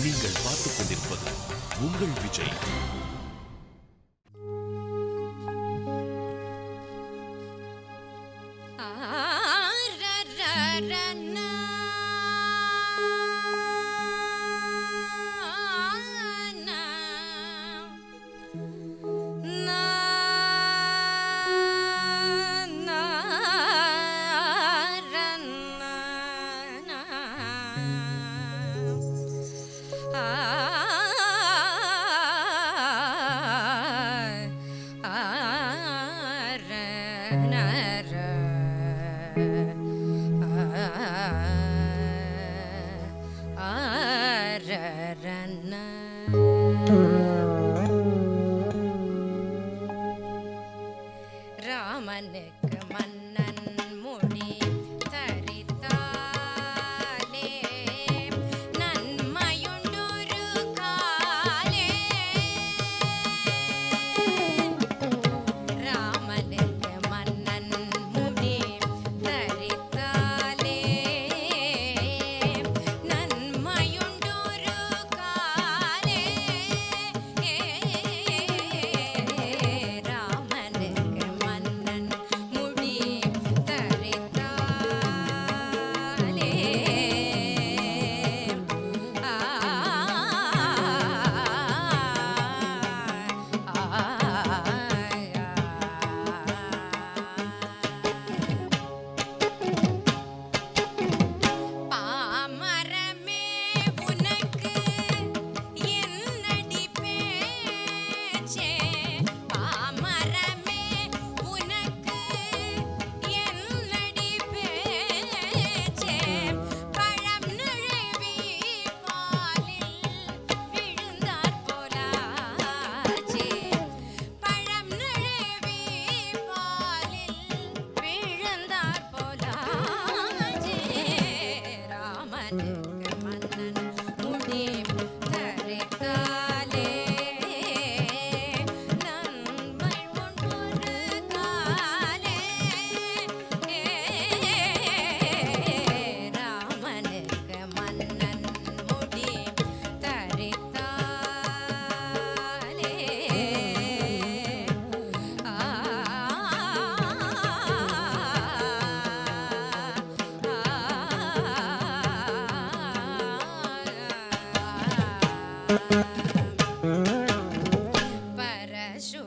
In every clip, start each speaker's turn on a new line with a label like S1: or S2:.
S1: நீங்கள் பார்த்துக் கொண்டிருப்பது உங்கள் விஜய்.
S2: ராமனுக்கு மன்னன் முடி தரித்தாலே நன்மையுண்டொரு காலே. ராமனுக்கு மன்னன் முடி தரித்தாலே நன்மையுண்டொரு காலே. ராமனுக்கு மன்னன் முடி தரித்தாலே பாமரமே உனக்கு என்னடி பேச்சே. பாமரமே உனக்கு என்னடி பேச்சே. பழம் நழுவி பாலில் விழுந்தாற் போலாச்சே. பழம் நழுவி பாலில் விழுந்தாற் போலாச்சே. ராமனுக்கு மன்னன் முடி தரித்தாலே நன்மை ஒன்றொரு காலே. ராமனுக்கு மன்னன் முடி தரித்தாலே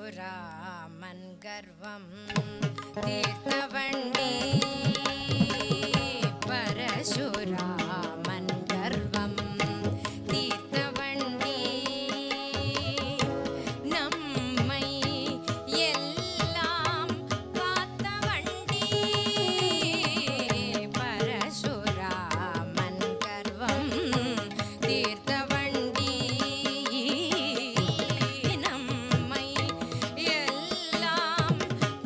S2: பரசுராமன் கர்வம் தீர்த்தவண்டி. பரசுராமன் கர்வம் தீர்த்தவண்டி. நம்மை எல்லாம் காத்த வண்டி. பரசுராமன் கர்வம் தீர்த்த வண்டி. நம்மை எல்லாம்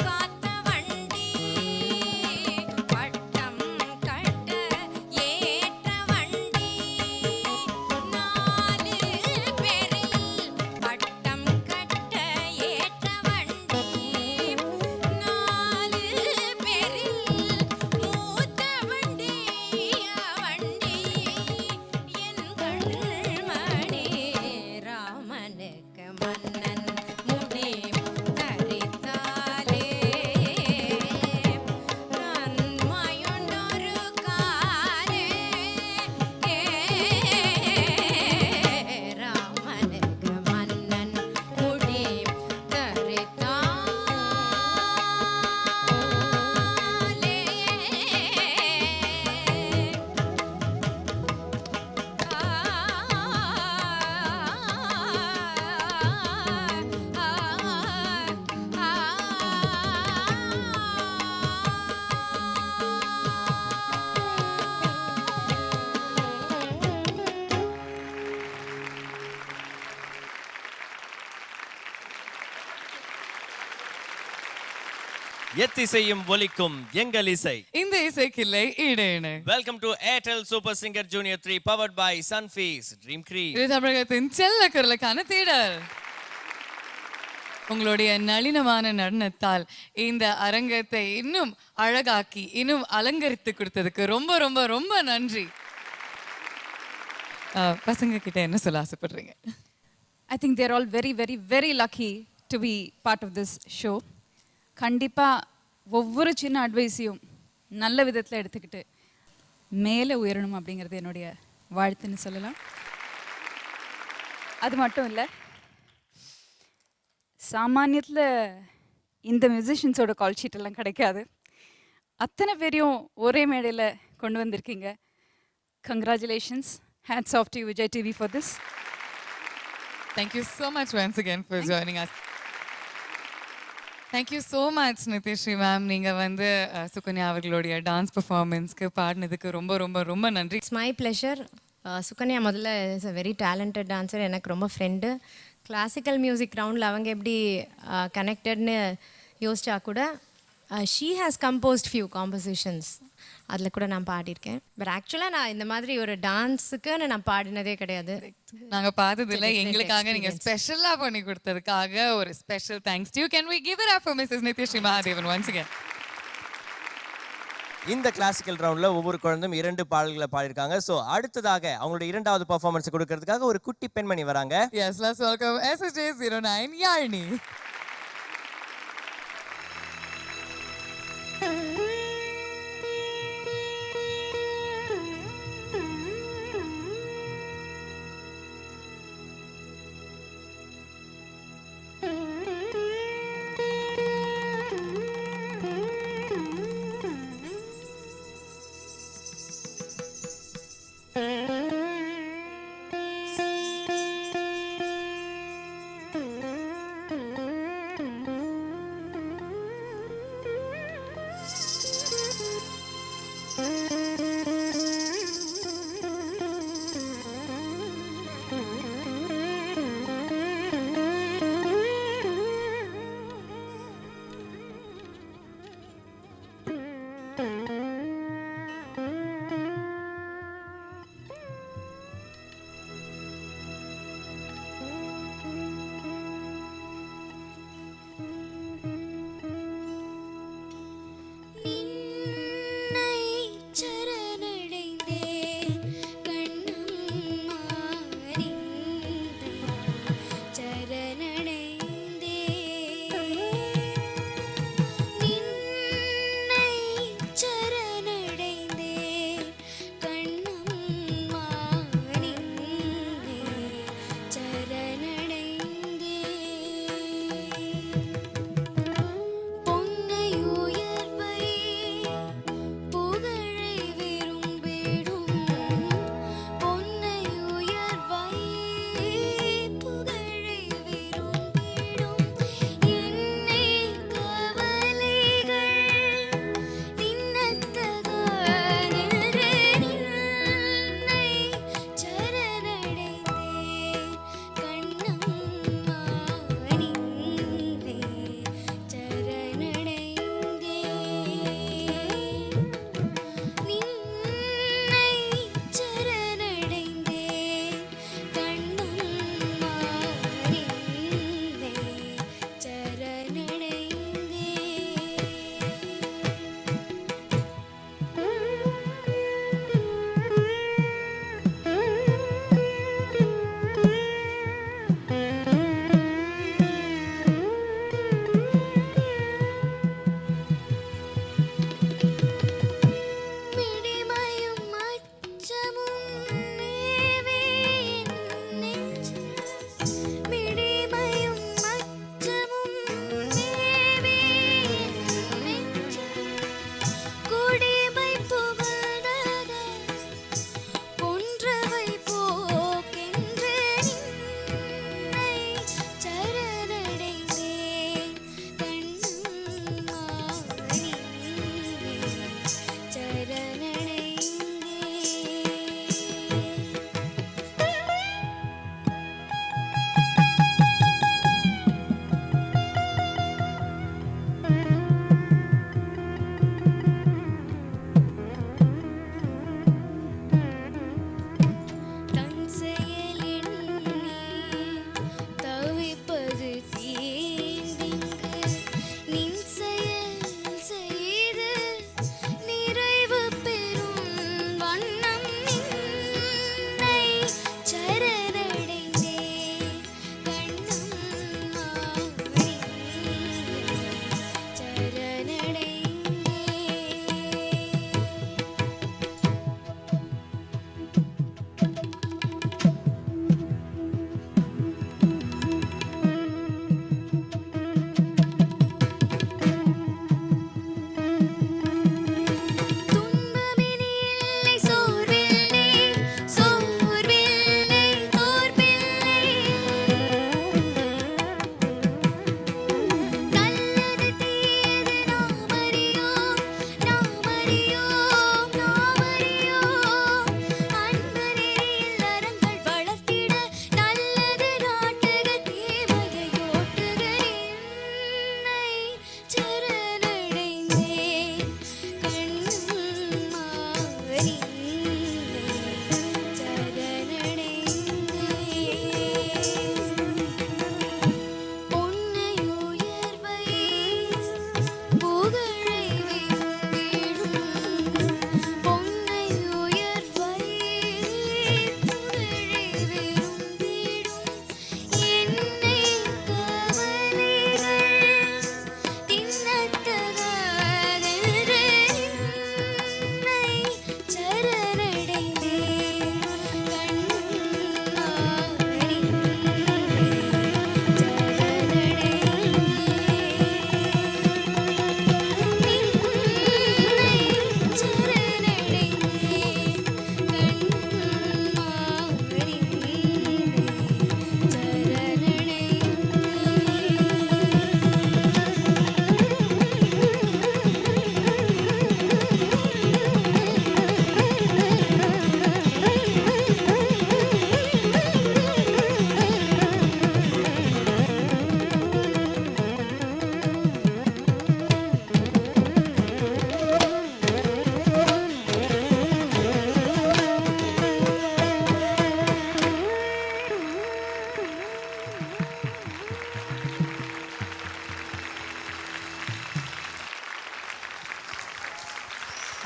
S2: காத்த வண்டி. பட்டம் கட்ட ஏற்ற வண்டி. நாலு பேரில் பட்டம் கட்ட ஏற்ற வண்டி. நாலு பேரில் மூத்த வண்டி. வண்டி என் கண்மணி. ராமனுக்கு மன்னன் முடி தரித்தாலே நன்மையுண்டொரு காலே. ராமனுக்கு மன்னன் முடி
S3: எத்திசையும் ஒலிக்கும் எங்கள் இசை.
S4: இந்த இசைக்கில்லை ஈடேன.
S3: Welcome to Airtel super singer junior 3 powered by Sunfeast dream cream.
S4: இது தமிழகத்தின் செல்ல குரலுக்கான தேடல். உங்களுடைய நளினமான நடனத்தால் இந்த அரங்கத்தை இன்னும் அழகாக்கி இன்னும் அலங்கரித்து கொடுத்ததுக்கு ரொம்ப ரொம்ப ரொம்ப நன்றி. பசங்க கிட்ட என்ன சொல்ல ஆசைப்படுறீங்க?
S5: I think they're all very, very, very lucky to be part of this show. கண்டிப்பாக ஒவ்வொரு சின்ன அட்வைஸையும் நல்ல விதத்தில் எடுத்துக்கிட்டு மேலே உயரணும் அப்படிங்கிறது என்னுடைய வாழ்த்துன்னு சொல்லலாம். அது மட்டும் இல்லை, சாமானியத்தில் இந்த மியூசிஷியன்ஸோட கால் ஷீட் எல்லாம் கிடைக்காது. அத்தனை பேரையும் ஒரே மேடையில் கொண்டு வந்திருக்கீங்க. Congratulations. Hats off to Vijay TV for this.
S4: Thank you so much once again for joining us. Thank you so much Nithishree ma'am. நீங்கள் வந்து சுகன்யா அவர்களுடைய டான்ஸ் பெர்ஃபார்மன்ஸ்க்கு பாடினதுக்கு ரொம்ப ரொம்ப ரொம்ப நன்றி.
S2: It's my pleasure. சுகன்யா முதல்ல is a very talented dancer, எனக்கு ரொம்ப ஃப்ரெண்டு. கிளாசிக்கல் மியூசிக் ரவுண்டில் அவங்க எப்படி கனெக்டட்னு யோசிச்சா கூட she has composed few compositions, அதில் கூட நான் பாடியிருக்கேன். பட் ஆக்சுவலாக நான் இந்த மாதிரி ஒரு டான்ஸுக்குன்னு நான் பாடினதே கிடையாது.
S4: நாங்கள் பார்த்ததில்ல, எங்களுக்காக நீங்கள் ஸ்பெஷலாக பண்ணி கொடுத்ததுக்காக ஒரு special thanks to you. Can we give it up for Mrs Nithyashree Mahadevan once again.
S3: இந்த கிளாசிக்கல் ரவுண்ட்ல ஒவ்வொரு குழந்தையும் 2 பாடல்களை பாடியிருக்காங்க. ஸோ அடுத்ததாக அவங்களுடைய 2வது பெர்ஃபார்மன்ஸ் கொடுக்கறதுக்காக ஒரு குட்டி பெண்மணி வராங்க.
S4: Yes, let's welcome SSJ09 Yarni.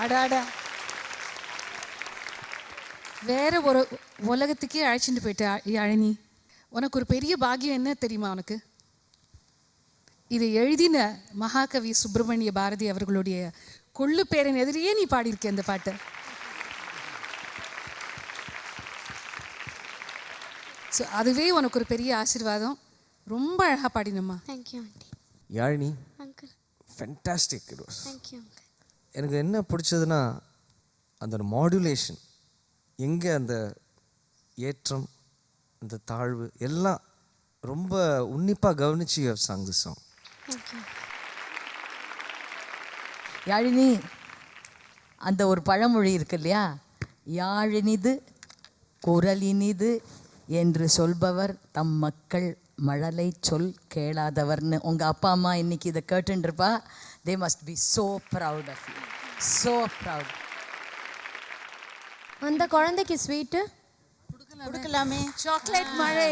S6: அடாடா வேற ஒரு உலகத்துக்கே அழைச்சிட்டு போயிட்ட யாழினி. உனக்கு ஒரு பெரிய பாக்கியம் என்ன தெரியுமா உனக்கு? இதை எழுதின மகாகவி சுப்பிரமணிய பாரதி அவர்களுடைய கொள்ளு பேரன் எதிரியே நீ பாடியிருக்க அந்த பாட்டை. ஸோ அதுவே உனக்கு ஒரு பெரிய ஆசீர்வாதம். ரொம்ப அழகாக பாடினம்மா.
S2: Thank you aunty.
S7: Yazhini
S2: uncle
S7: fantastic. It was.
S2: Thank you uncle.
S7: எனக்கு என்ன பிடிச்சதுன்னா அந்த மாடுலேஷன், எங்கே அந்த ஏற்றம் அந்த தாழ்வு எல்லாம் ரொம்ப உன்னிப்பாக கவனிச்சு you have sung this song.
S2: Thank you.
S8: Yazhini, அந்த ஒரு பழமொழி இருக்கு இல்லையா, யாழினிது குரலினிது என்று சொல்பவர் தம் மக்கள் மழலை சொல் கேளாதவர்னு. உங்கள் அப்பா அம்மா இன்னைக்கு இதை கேட்டுருப்பா. They must be so proud of you, so proud.
S2: அந்த குழந்தைக்கு ஸ்வீட்டு
S8: கொடுக்கலாமே.
S6: சாக்லேட் மழை.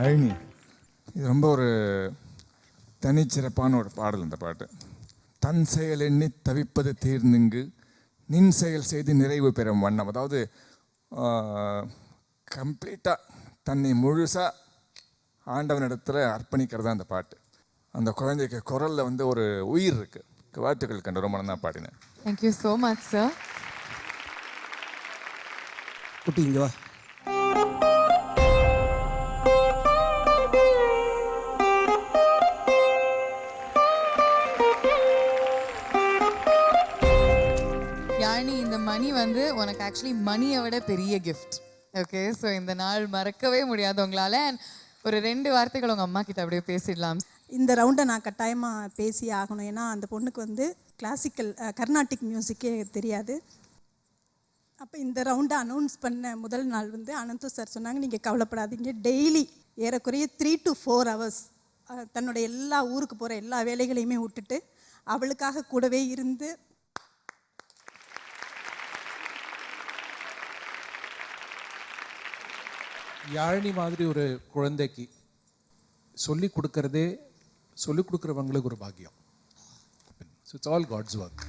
S9: அழினி, இது ரொம்ப ஒரு தனிச்சிறப்பான ஒரு பாடல். இந்த பாட்டு தன் செயல் எண்ணி தவிப்பது தீர்ந்துங்கு நின் செயல் செய்து நிறைவு பெறும் வண்ணம். அதாவது கம்ப்ளீட்டாக தன்னை முழுசாக ஆண்டவனிடத்தில் அர்ப்பணிக்கிறது அந்த பாட்டு. அந்த குழந்தைக்கு குரலில் வந்து ஒரு உயிர் இருக்குது. வாழ்த்துக்கள் கண்டு ரொம்ப நல்லா பாடினேன்.
S4: Thank you so much sir.
S10: குட்டி இங்கே வா.
S4: யாழினி, இந்த மணி வந்து உனக்கு ஆக்சுவலி மணியை விட பெரிய கிஃப்ட். ஓகே, ஸோ இந்த நாள் மறக்கவே முடியாது உங்களால். ஒரு 2 வார்த்தைகள் உங்கள் அம்மா கிட்ட அப்படியே பேசிடலாம்.
S11: இந்த ரவுண்டை நான் கட்டாயமாக பேசி ஆகணும். ஏன்னா அந்த பொண்ணுக்கு வந்து கிளாசிக்கல் கர்நாடிக் மியூசிக்கே தெரியாது. அப்போ இந்த ரவுண்டை அனௌன்ஸ் பண்ண முதல் நாள் வந்து அனந்து சார் சொன்னாங்க, நீங்கள் கவலைப்படாதீங்க, டெய்லி ஏறக்குறைய 3 to 4 hours தன்னோட எல்லா ஊருக்கு போகிற எல்லா வேலைகளையுமே விட்டுட்டு அவளுக்காக கூடவே இருந்து
S1: யாழினி மாதிரி ஒரு குழந்தைக்கு சொல்லிக் கொடுக்குறவங்களுக்கு ஒரு பாக்கியம். So it's all God's work.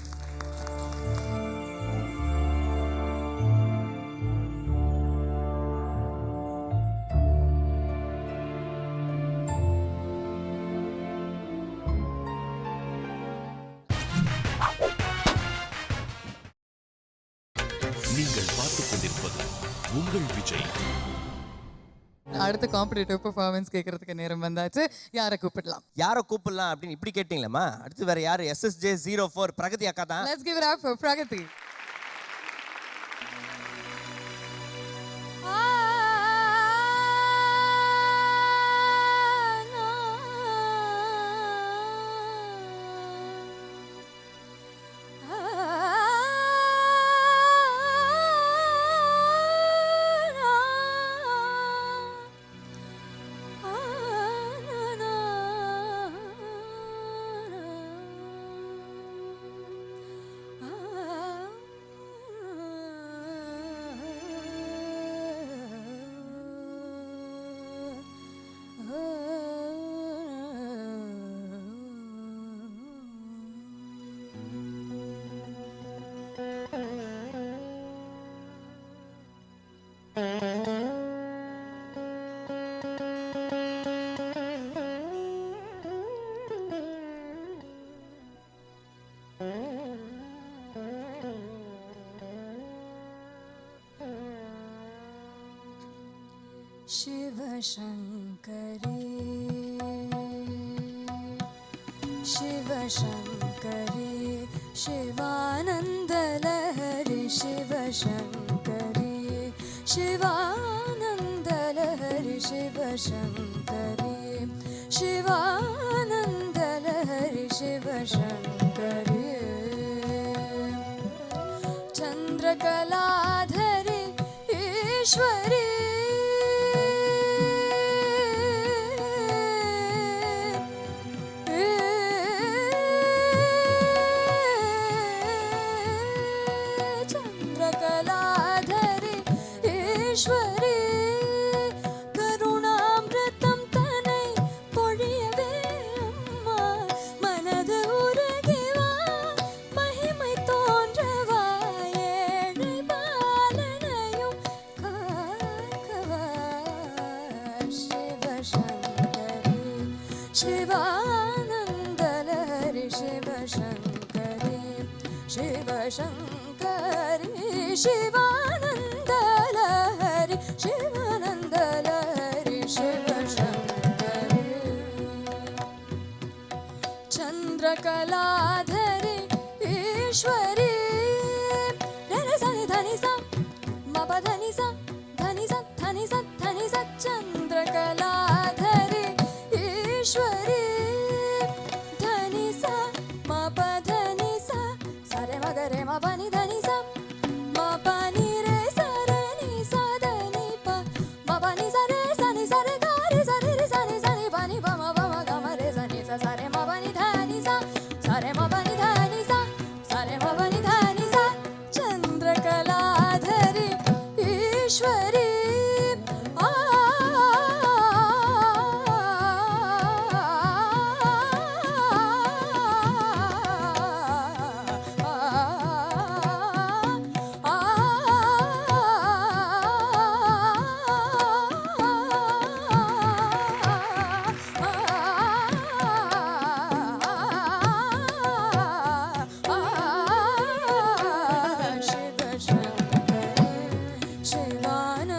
S1: நீங்கள் பார்த்துக் கொண்டிருப்பது உங்கள் விஜய்.
S4: அடுத்த காம்படிட்டிவ் பெர்ஃபார்மன்ஸ் கேட்கறதுக்கு நேரம் வந்தாச்சு. யாரை கூப்பிடலாம்?
S3: யாரை கூப்பிடலாம் அப்படின்னு இப்படி கேட்டிங்களேம்மா. அடுத்து வேற யார்? SSJ 04 பிரகதி அக்கா தான்.
S4: Let's give it up for Pragati.
S12: Shiv Shankari Shiv Shankari Shivanand लहरी शिव शंकरी शिवानंद लहरी शिव शंकरी शिवानंद लहरी शिव शंकरी चंद्रकलाधरी ईश्वरी ஈஸ்வரி கருணாமிர்தம் தன்னை பொழியவே அம்மா மனது உருகிவா மகிமை தோன்றவா ஏழை பாலனையும் காக்கவா சிவசங்கரி சிவானந்தலஹரி சிவசங்கரி சிவசங்கரி சிவானந்தலஹரி சிவானந்தலஹரி சிவசங்கரி चंद्रकलाधरी ईश्वरी रे सनि धनि सा म प धनि सा धनि सा धनि सा धनि सा चंद्रकलाधरी ईश्वरी धनि सा म प धनि सा सा रे म ग रे म प नि धनि सा म प नि रे सा रे नि सा धनि प म प नि सा रे सा नि सा रे ग रे सा रे रे सा नि प नि प म प म ग म रे सा नि सा सा रे म प नि धनि सा सा रे म प नि धनि सा सा रे म प नि धनि सा चंद्रकलाधरी ईश्वरी आ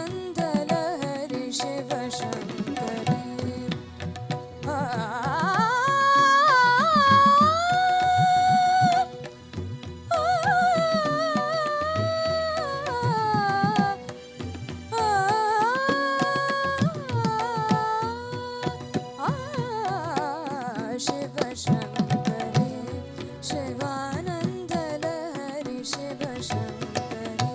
S12: शिवानंदलहरी शिवशंकरी शिवशंकरी शिवानंदलहरी शिवशंकरी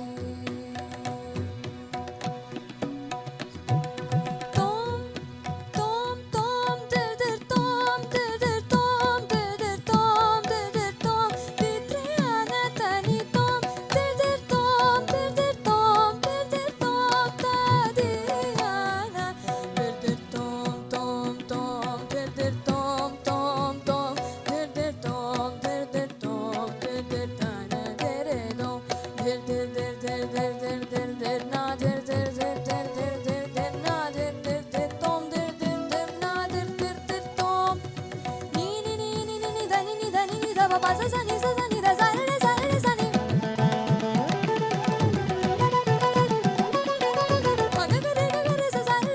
S12: Tom, tom, tom, dir tom, dir tom, dir tom, dir tom, Vitriana tani tom, dir tom, dir tom, dir tom, Tadiana, dir tom, tom, tom, dir tom, tom, tom, dir tom, dir tana, dir dom, dir na, dir na, dir tom, dir na, dir tom. Ni ni ni ni ni ni da ni ni da ni ni da ba ba sa sa ni da sa re sa ni. Ma ga ga re sa sa ni.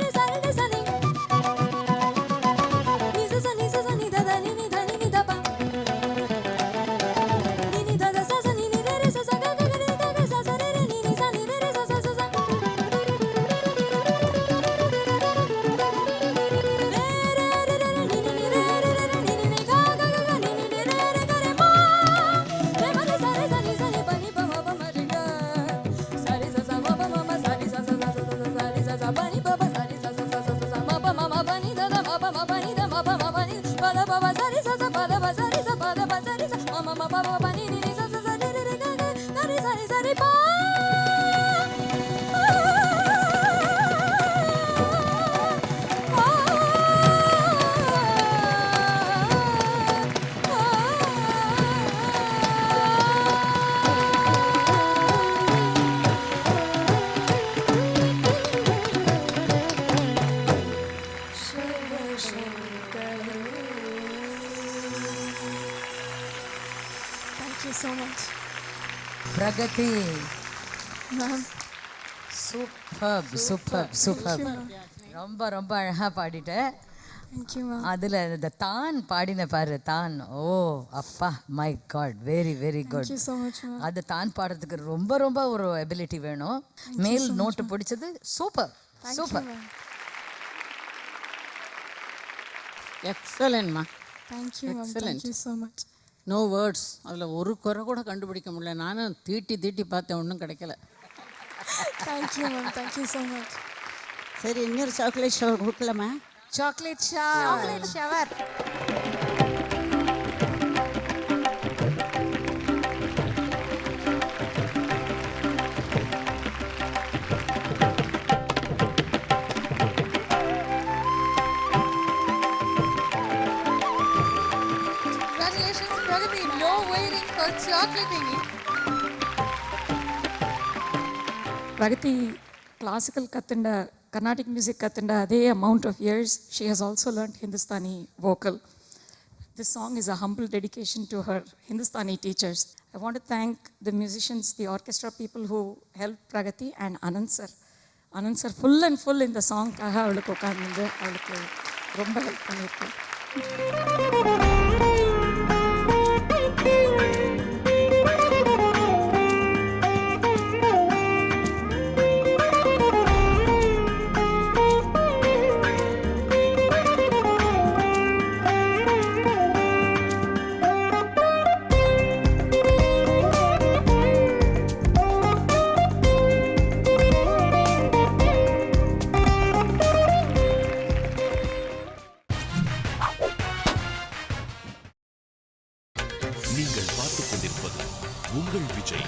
S12: Ni sa ni da da ni ni da ba. Ni ni da da sa sa ni re sa sa ga ga re sa sa re ni sa ni re sa sa sa sa. Thank you so much.
S8: Pragathi
S12: Ma'am.
S8: Super ரொம்ப ரொம்ப அழகாக பாடிட்ட.
S12: Thank you, ma'am.
S8: அதில் இந்த தான் பாடின பாரு தான் ஓ அப்பா my God very very good.
S12: Thank you so much, ma'am.
S8: அது தான் பாடுறதுக்கு ரொம்ப ரொம்ப ஒரு எபிலிட்டி வேணும். மேல் நோட்டு பிடிச்சது சூப்பர் சூப்பர்.
S10: எக்ஸலன்ட்மா.
S12: Thank you, ma'am. Thank you so much.
S10: No words. அதில் ஒரு குறை கூட கண்டுபிடிக்க முடியல. நானும் தீட்டி பார்த்தேன், ஒன்றும் கிடைக்கல.
S12: Thank you, ma'am. Thank you so much.
S10: சரி, இன்னொரு சாக்லேட் ஷவர் கொடுக்கலாமா?
S6: Chocolate shower.
S4: It's your clipping.
S6: Pragati classical kathunda, Carnatic music kathunda, adhe amount of years, she has also learned Hindustani vocal. This song is a humble dedication to her Hindustani teachers. I want to thank the musicians, the orchestra people who helped Pragati, and Anand sir. Anand sir full and full in the song kaha avalukku ukkandhu avalukku romba help pannirukku.
S1: நீங்கள் பார்த்துக் கொண்டிருப்பது உங்கள் Vijay.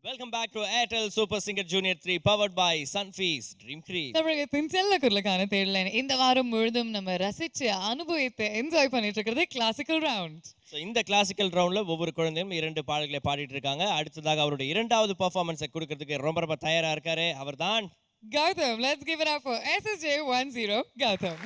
S3: Welcome back to Airtel super singer junior 3 powered by Sunfeast Dream Cream.
S13: தமிழகத்தின் செல்ல குரலுக்கான தேடல் இந்த வாரம் முழுதும் நம்ம ரசிச்சு அனுபவித்து என்ஜாய் பண்ணிட்டு இருக்கிறது கிளாசிக்கல் ரவுண்ட்.
S3: ஸோ இந்த கிளாசிக்கல் ரவுண்டில் ஒவ்வொரு குழந்தையும் 2 பாடல்களை பாடிட்டு இருக்காங்க. அடுத்ததாக அவருடைய 2வது பெர்ஃபார்மன்ஸை கொடுக்கறதுக்கு ரொம்ப தயாரா இருக்காரு. அவர்தான்
S13: Gautham. Let's give it up for SSJ 10 Gautham.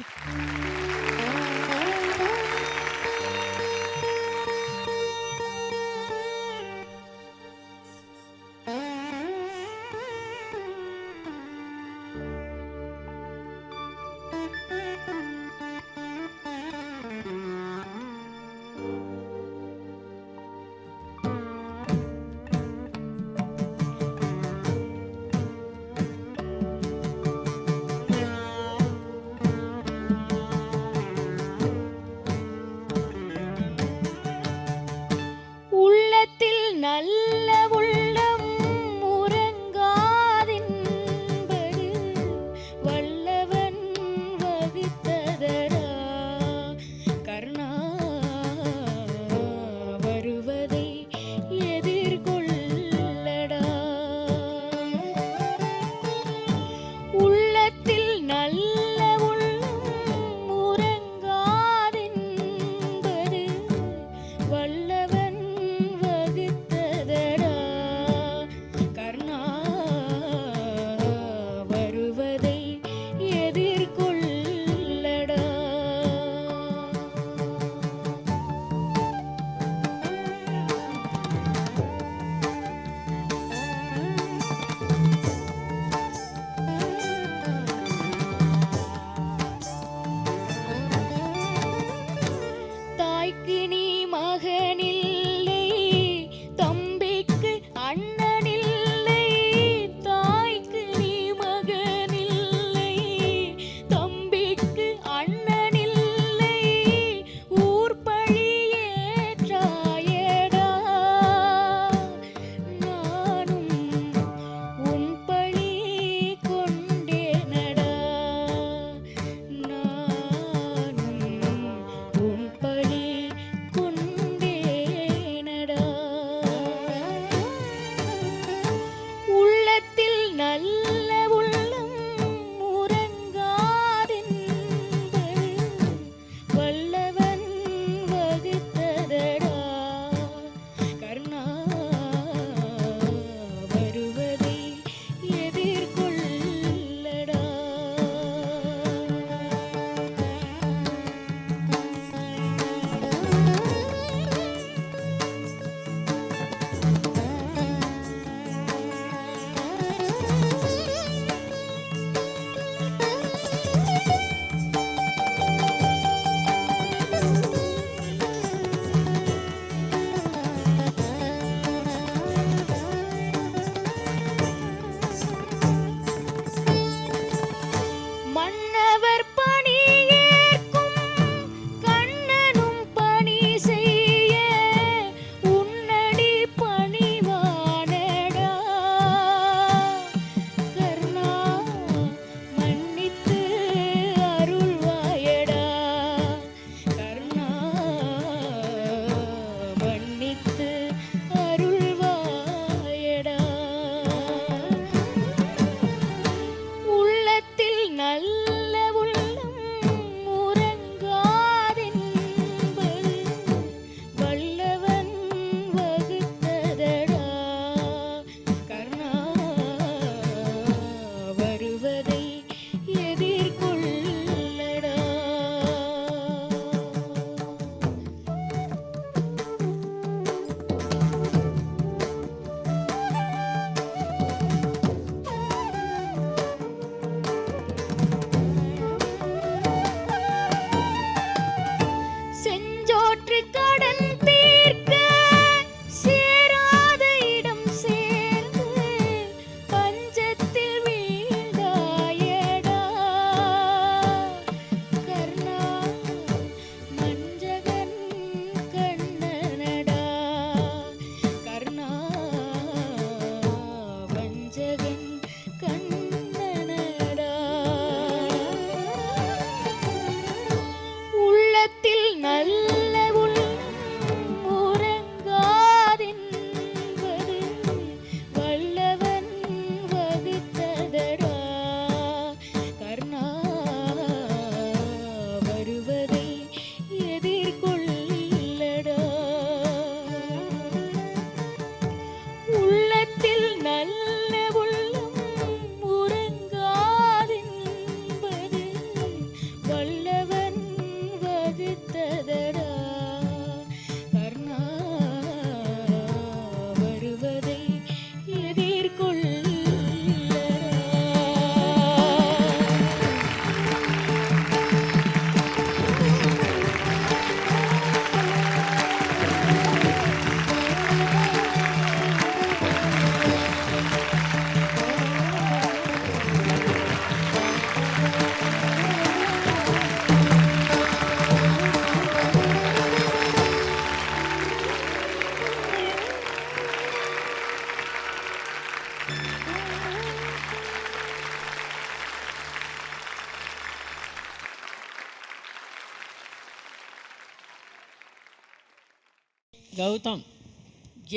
S10: Gautham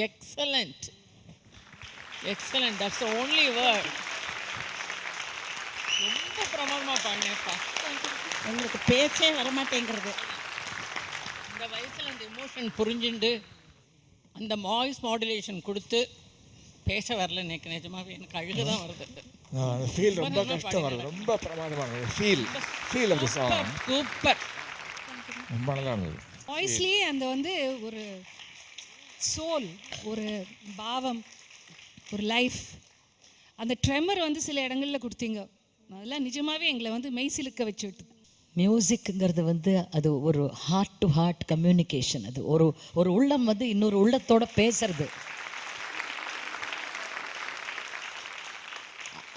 S10: excellent excellent, that's the only word. ரொம்ப பிரமாதமாக பாடினேப்பா. உங்களுக்கு பேச்சே வரமாட்டேங்கிறது. இந்த வயசில் அந்த எமோஷன் புரிஞ்சுண்டு அந்த வாய்ஸ் மாடுலேஷன் கொடுத்து பேச வரல எனக்கு. நிஜமாவே எனக்கு அழுக தான் வருது.
S9: அந்த ஃபீல் ரொம்ப கஷ்டம் வருது. ரொம்ப பிரமாதமாக feel of the song
S10: super,
S9: ரொம்ப நல்லா இருந்தது.
S5: வாய்ஸ்லேயே அந்த வந்து ஒரு சோல், ஒரு பாவம், ஒரு லைஃப், அந்த ட்ரெமர் வந்து சில இடங்களில் கொடுத்தீங்க. அதெல்லாம் நிஜமாகவே எங்களை வந்து மெய்சிலுக்க வச்சு விட்டு.
S8: மியூசிக்குங்கிறது வந்து அது ஒரு ஹார்ட் டு ஹார்ட் கம்யூனிகேஷன். அது ஒரு உள்ளம் வந்து இன்னொரு உள்ளத்தோட பேசுறது.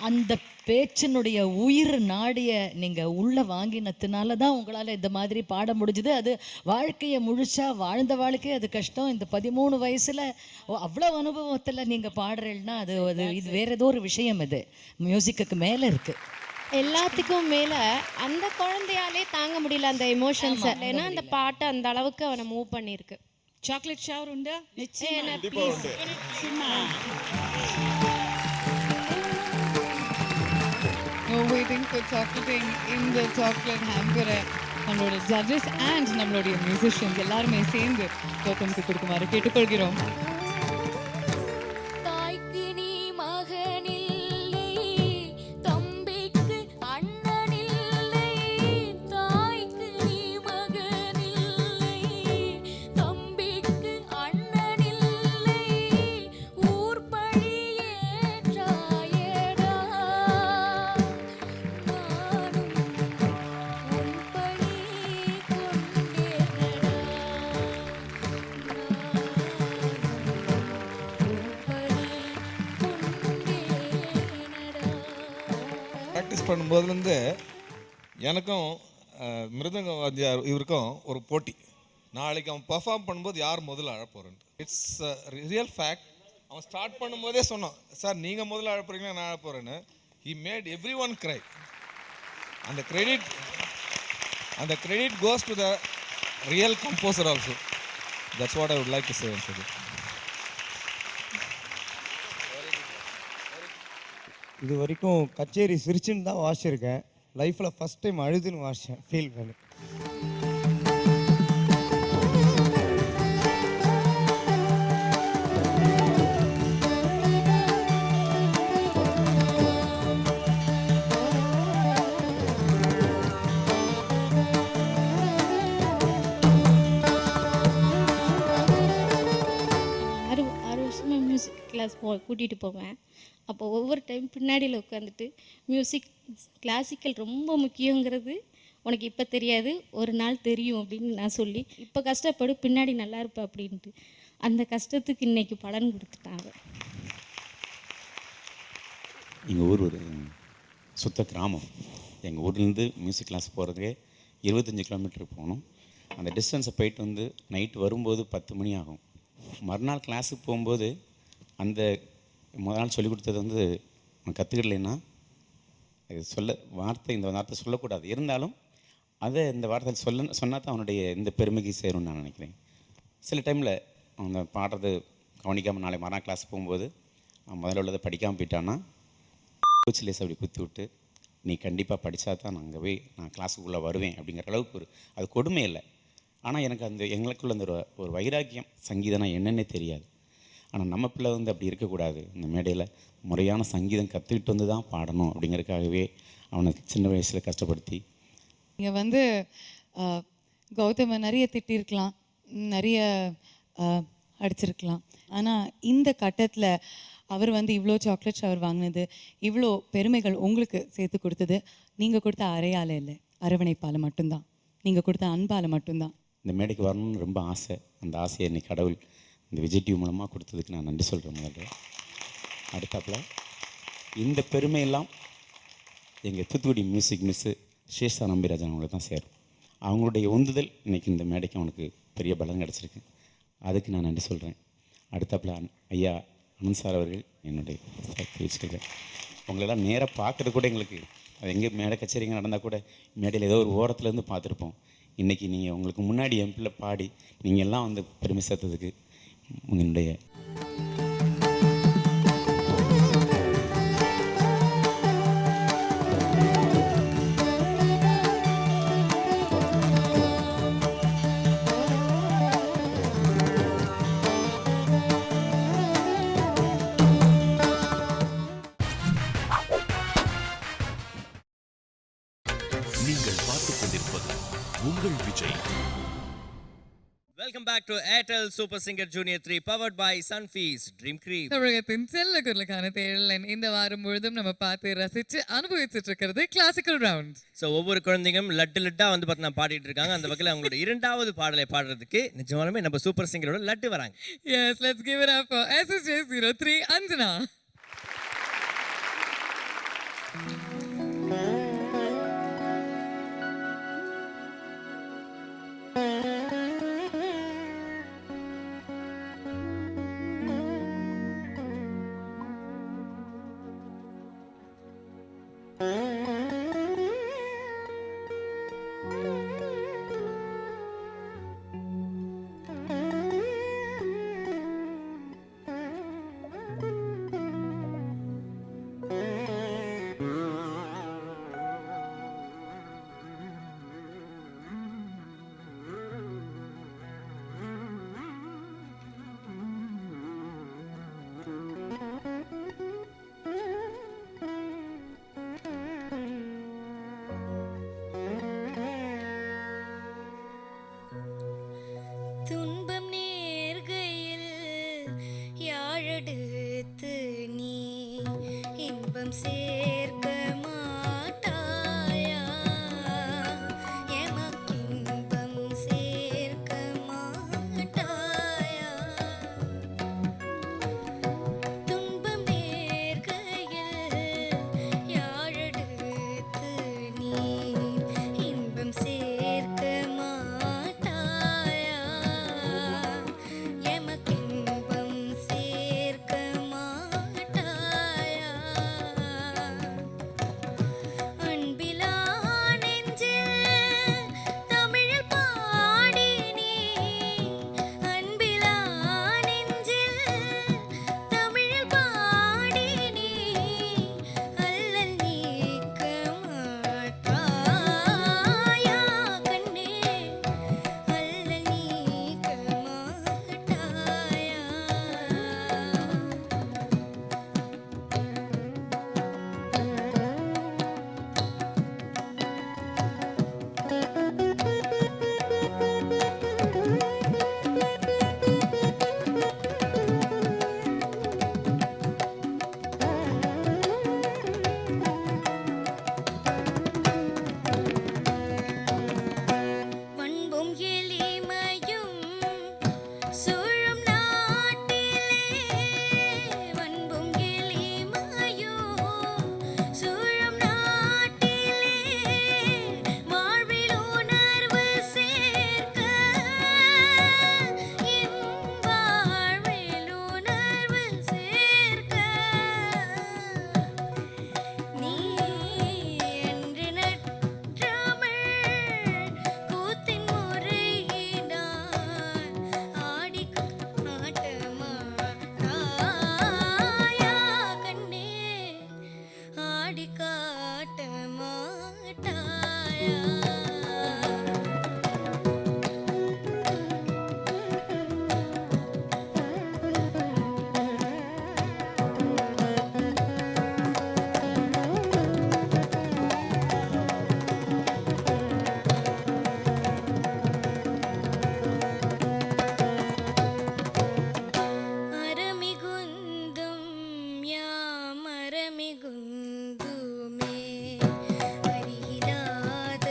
S8: அந்த பேச்சினுடைய உயிர் நாடிய நீங்கள் உள்ளே வாங்கினதுனால தான் உங்களால் இந்த மாதிரி பாட முடிஞ்சுது. அது வாழ்க்கையை முழுசாக வாழ்ந்த வாழ்க்கையே அது கஷ்டம். இந்த 13 வயசில் அவ்வளோ அனுபவத்தில் நீங்கள் பாடுறீங்கன்னா அது இது வேறு ஏதோ ஒரு விஷயம். இது மியூசிக்கு மேலே இருக்குது.
S2: எல்லாத்துக்கும் மேல அந்த குழந்தையாலே தாங்க முடியல அந்த எமோஷன்ஸ். ஏன்னா அந்த பாட்டு அந்த அளவுக்கு அவனை மூவ் பண்ணியிருக்கு.
S5: சாக்லேட் ஷவர் உண்டா?
S13: No waiting for chocolating in the chocolate hamper. நம்மளோட ஜட்ஜஸ் அண்ட் நம்மளுடைய மியூசிஷியன்ஸ் எல்லாருமே சேர்ந்து கௌதமுக்கு கொடுக்குமாறு கேட்டுக்கொள்கிறோம்.
S12: தாய்க்கு நீ மகனில்லை, தம்பிக்கு அண்ணனில்லை. தாய்க்கு நீ மகனில்லை, தம்பிக்கு அண்ணனில்லை. ஊர் பழி ஏற்றாயேடா, நானும் உன் பழி கொண்டேனடா.
S9: ப்ராக்டிஸ் பண்ணும்போதுலேருந்து எனக்கும் மிருதங்க வாத்தியார் இவருக்கும் ஒரு போட்டி. நாளைக்கு அவன் பர்ஃபார்ம் பண்ணும்போது யார் முதல்ல அழப்போறேன்ட்டு. It's real fact. அவன் ஸ்டார்ட் பண்ணும்போதே சொன்னான், சார் நீங்கள் முதல்ல அழப்போறீங்களா நான் அழப்போறேன்னு. He made everyone cry. அந்த credit goes to the real composer also. That's what I would like to say.
S14: இது வரைக்கும் கச்சேரி சிரிச்சுன்னு தான் வாசிச்சிருக்கேன். லைஃப்பில் ஃபஸ்ட் டைம் அழுதுன்னு வாசித்தேன். ஃபீல் பண்ணி
S15: மியூசிக் கிளாஸ் கூட்டிகிட்டு போவேன். அப்போ ஒவ்வொரு டைம் பின்னாடியில் உட்காந்துட்டு மியூசிக் கிளாசிக்கல் ரொம்ப முக்கியங்கிறது உனக்கு இப்போ தெரியாது, ஒரு நாள் தெரியும் அப்படின்னு நான் சொல்லி, இப்போ கஷ்டப்படு பின்னாடி நல்லா இருப்ப அப்படின்ட்டு அந்த கஷ்டத்துக்கு இன்னைக்கு பலன் கொடுத்துட்டாங்க.
S16: எங்கள் ஊர் ஒரு சுத்த கிராமம். எங்கள் ஊர்லேருந்து மியூசிக் கிளாஸ் போகிறதுக்கே 25 கிலோமீட்டர் போகணும். அந்த டிஸ்டன்ஸை போயிட்டு வந்து நைட்டு வரும்போது 10 மணி ஆகும். மறுநாள் கிளாஸுக்கு போகும்போது அந்த முதல் நாள் சொல்லிக் கொடுத்தது வந்து கற்றுக்கிடலைன்னா இது இந்த வார்த்தை சொல்லக்கூடாது. இருந்தாலும் அதை இந்த வார்த்தை சொன்னால் தான் அவனுடைய இந்த பெருமைக்கு சேரும்னு நான் நினைக்கிறேன். சில டைமில் அவன் பாடுறது கவனிக்காமல் நாளை மறுநாள் கிளாஸ் போகும்போது அவன் முதல்ல உள்ளதை படிக்காமல் போயிட்டான்னா கோச்சிலேஸ் அப்படி குத்தி விட்டு, நீ கண்டிப்பாக படித்தா தான் நான் கிளாஸுக்குள்ளே வருவேன் அப்படிங்கிற அளவுக்கு அது கொடுமை இல்லை. ஆனால் எனக்கு எங்களுக்குள்ள அந்த ஒரு வைராக்கியம், சங்கீதம்னா என்னென்னே தெரியாது. ஆனால் நம்ம பிள்ளை வந்து அப்படி இருக்கக்கூடாது. இந்த மேடையில் முறையான சங்கீதம் கற்றுக்கிட்டு வந்து தான் பாடணும் அப்படிங்கிறதுக்காகவே அவனை சின்ன வயசில் கஷ்டப்படுத்தி.
S13: நீங்கள் வந்து கௌதமை நிறைய திட்டிருக்கலாம், நிறைய அடிச்சிருக்கலாம். ஆனால் இந்த கட்டத்தில் அவர் வந்து இவ்வளோ சாக்லேட் ஷவர் வாங்கினது, இவ்வளோ பெருமைகள் உங்களுக்கு சேர்த்து கொடுத்தது நீங்கள் கொடுத்த அறையால் இல்லை, அரவணைப்பால் மட்டும்தான், நீங்கள் கொடுத்த அன்பால் மட்டும்தான்.
S16: இந்த மேடைக்கு வரணும்னு ரொம்ப ஆசை. அந்த ஆசையை இன்னைக்கு கடவுள் இந்த விஜய் டிவி மூலமாக கொடுத்ததுக்கு நான் நன்றி சொல்கிறேன். முதல்ல அடுத்தாப்பில் இந்த பெருமையெல்லாம் எங்கள் தூத்துக்குடி மியூசிக் மிஸ்ஸு சேஷா நம்பிராஜன் அவங்களுக்கு தான் சேரும். அவங்களுடைய உந்துதல் இன்றைக்கி இந்த மேடைக்கு அவனுக்கு பெரிய பலம் கிடச்சிருக்கு. அதுக்கு நான் நன்றி சொல்கிறேன். அடுத்தாப்பில் ஐயா அனந்த் சார் அவர்கள் என்னுடைய வச்சுருக்கேன். உங்களெல்லாம் நேராக பார்க்குறது கூட எங்களுக்கு அது எங்கே மேடை கச்சேரிங்க நடந்தால் கூட மேடையில் ஏதோ ஒரு ஓரத்துலேருந்து பார்த்துருப்போம். இன்றைக்கி நீங்கள் உங்களுக்கு முன்னாடி என் பிள்ளை பாடி நீங்கள் எல்லாம் வந்து பெருமை சேர்த்ததுக்கு என்னுடைய
S1: நீங்கள் பார்த்துக் கொண்டிருப்பது உங்கள் Vijay.
S3: Welcome back to Airtel super singer junior 3 powered by Sunfeast dream Cream.
S17: தமிழகத்தின் செல்ல குரலுக்கான தேடல் இந்த வாரம் முழுதும் நம்ம பார்த்து ரசிச்சு அனுபவிச்சுட்டு இருக்கிறது கிளாசிக்கல் ரவுண்ட்.
S3: ஸோ ஒவ்வொரு குழந்தைங்களும் லட்டா வந்து பார்த்தீங்கன்னா பாடிட்டு இருக்காங்க. அந்த வகையில் அவங்களோட இரண்டாவது பாடலை பாடுறதுக்கு நிஜமாலுமே நம்ம சூப்பர் சிங்கரோட லட்டு வராங்க.
S17: Yes, let's give it up for SSJ 03 Anjana.
S12: துன்பம் நேர்கையில் யாழெடுத்து நீ இன்பம் சேர்க்க மாட்டாயா, எமக்கின்பம் சேர்க்க மாட்டாயா. துன்பம் நேர்கையில் யாழெடுத்து நீ இன்பம் சேர்க்க மாட்டாயா, எமக்கின்பம் சேர்க்க மாட்டாயா. அன்பிலா நெஞ்சில் தமிழில் பாடி நீ, அன்பிலா நெஞ்சில் தமிழில் பாடி நீ அல்லல் நீக்க மாட்டாயா கண்ணே, அல்லல் நீக்க மாட்டாயா. பண்பும் எளிமையும் சூழும் நாட்டிலே, பண்பும் எளிமையும் சூழும் நாட்டிலே, வாழ்வில் உணர்வு சேர்க்க, என் வாழ்வில் உணர்வு சேர்க்க, நீ என்று நற்றமிழ் கூத்தின் முறையினால் ஆடி காட்ட மாட்டாயா கண்ணே, ஆடி காட்ட மாட்டாயா. அறமிகுந்தும் யாம் அறமிகுந்துமே, அறியிலாத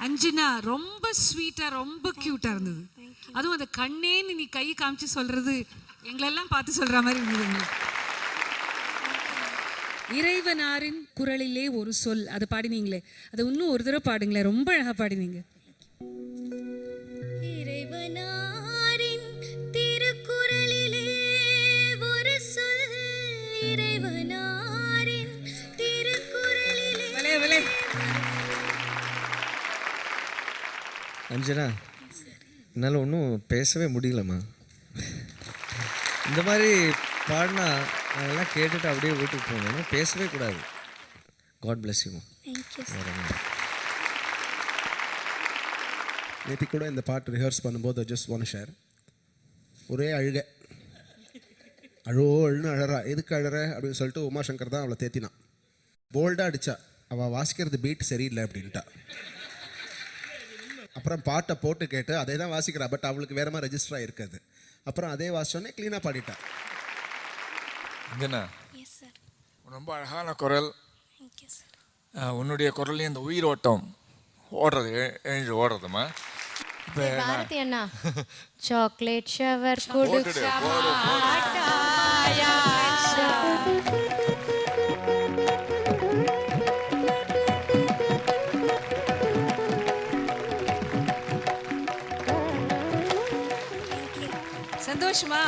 S6: அஞ்சனா ரொம்ப ஸ்வீட்டாக ரொம்ப க்யூட்டாக இருந்தது. அதுவும் அந்த கண்ணேன்னு நீ கை காமிச்சு சொல்கிறது எங்களெல்லாம் பார்த்து சொல்கிற மாதிரி இருந்தது எங்களுக்கு. இறைவனாரின் குரலிலே ஒரு சொல் அதை பாடினீங்களே, அதை இன்னும் ஒரு தடவை பாடுங்களேன், ரொம்ப அழகாக பாடினீங்க.
S12: இறைவனாரின் திருக்குறளிலே ஒரு சொல், இறைவனாரின் திருக்குறளிலே.
S7: அஞ்சனா, என்னால் ஒன்றும் பேசவே முடியலம்மா. இந்த மாதிரி பாடினா நாங்கள்லாம் கேட்டுட்டு அப்படியே வீட்டுக்கு போகணும், பேசவே கூடாது. God bless you.
S18: நேற்று கூட இந்த பாட்டு ரிஹர்ஸ் பண்ணும்போது ஜஸ்ட் ஒன் ஷேர், ஒரே அழுக, அழுன்னு அழறா. எதுக்கு அழற அப்படின்னு சொல்லிட்டு உமாசங்கர் தான் அவளை தேத்தினான். போல்டாக அடித்தா, அவள் வாசிக்கிறது பீட் சரியில்லை அப்படின்ட்டா. அப்புறம் பாட்டை போட்டு கேட்டு அதே தான் வாசிக்கிறா, பட் அவளுக்கு வேற மாதிரி ரெஜிஸ்டர் ஆகிருக்காது. அப்புறம் அதே வாசிச்சோடனே க்ளீனாக பாடிட்டா.
S19: அஞ்சனா, ரொம்ப அழகான குரல். உன்னுடைய குரல்லையும் இந்த உயிரோட்டம் ஓடுறது, எழுந்து ஓடுறதுமா. இப்போ
S2: பாரதி அண்ணா சாக்லேட் ஷவர் கொடுக்க
S6: சந்தோஷமா?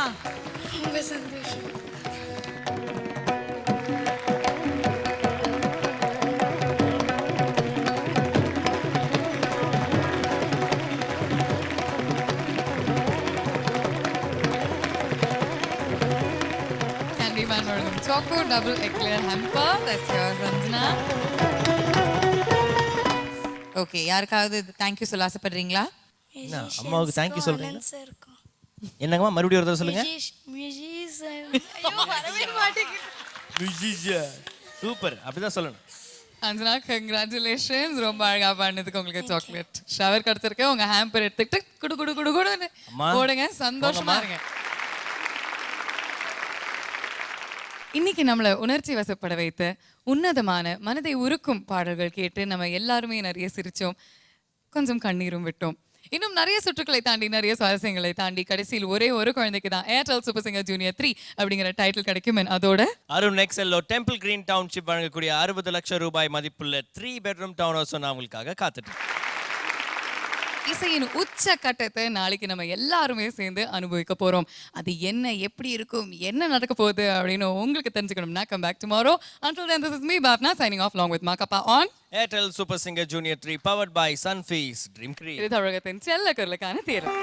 S12: ரொம்ப சந்தோஷம்.
S17: Candyman வழங்கும் Choco Double Eclair Hamper. That's yours, Anjana. Okay, யாருக்காவது தேங்க்யூ சொல்ல ஆசைப்படுறீங்களா?
S3: அம்மாவுக்கு தேங்க்யூ சொல்றீங்க. என்னங்கம்மா மறுபடியும் ஒரு தடவை சொல்லுங்க. சூப்பர், அப்படிதான் சொல்லணும்.
S17: அஞ்சனா, கங்க்ராச்சுலேஷன்ஸ். ரொம்ப அழகா பாடினதுக்கு உங்களுக்கு சாக்லேட் ஷவர் கிடைச்சிருக்கு. உங்க ஹேம்பர் எடுத்துக்கிட்டு குடு குடு குடு குடுன்னு போடுங்க, சந்தோஷமா இருங்க. இன்னைக்கு நம்மளை உணர்ச்சி வசப்பட வைத்த உன்னதமான மனதை உருக்கும் பாடல்கள் கேட்டு நம்ம எல்லாருமே நிறைய சிரிச்சோம், கொஞ்சம் கண்ணீரும் விட்டோம். இன்னும் நிறைய சுற்றுக்களை தாண்டி, நிறைய சுவாரஸ்யங்களை தாண்டி கடைசியில் ஒரே ஒரு குழந்தைக்கு தான் ஏர்டெல் சூப்பர் சிங்கர் ஜூனியர் 3 அப்படிங்கிற டைட்டில் கிடைக்கும். அதோட
S3: அருண் எக்ஸெல்லோ டெம்பிள் கிரீன் டவுன்ஷிப் வழங்கக்கூடிய 60 லட்சம் ரூபாய் மதிப்புள்ள 3 பெட்ரூம் டவுன் ஹவுஸ் நான் உங்களுக்காக காத்துட்டு.
S17: இசையின் உச்ச கட்டத்தை நாளைக்கு நம்ம எல்லாருமே சேர்ந்து அனுபவிக்க போறோம். அது என்ன, எப்படி இருக்கும், என்ன நடக்க போகுது அப்படின்னு உங்களுக்கு தெரிஞ்சுக்கணும்னா come back tomorrow. Until then, this is me, Bhavna, signing off along with Makappa on
S3: Airtel Super Singer Junior 3 powered by Sunfeast Dream Create.
S17: இது தமிழகத்தின் செல்ல குரலுக்கான தேர்வு.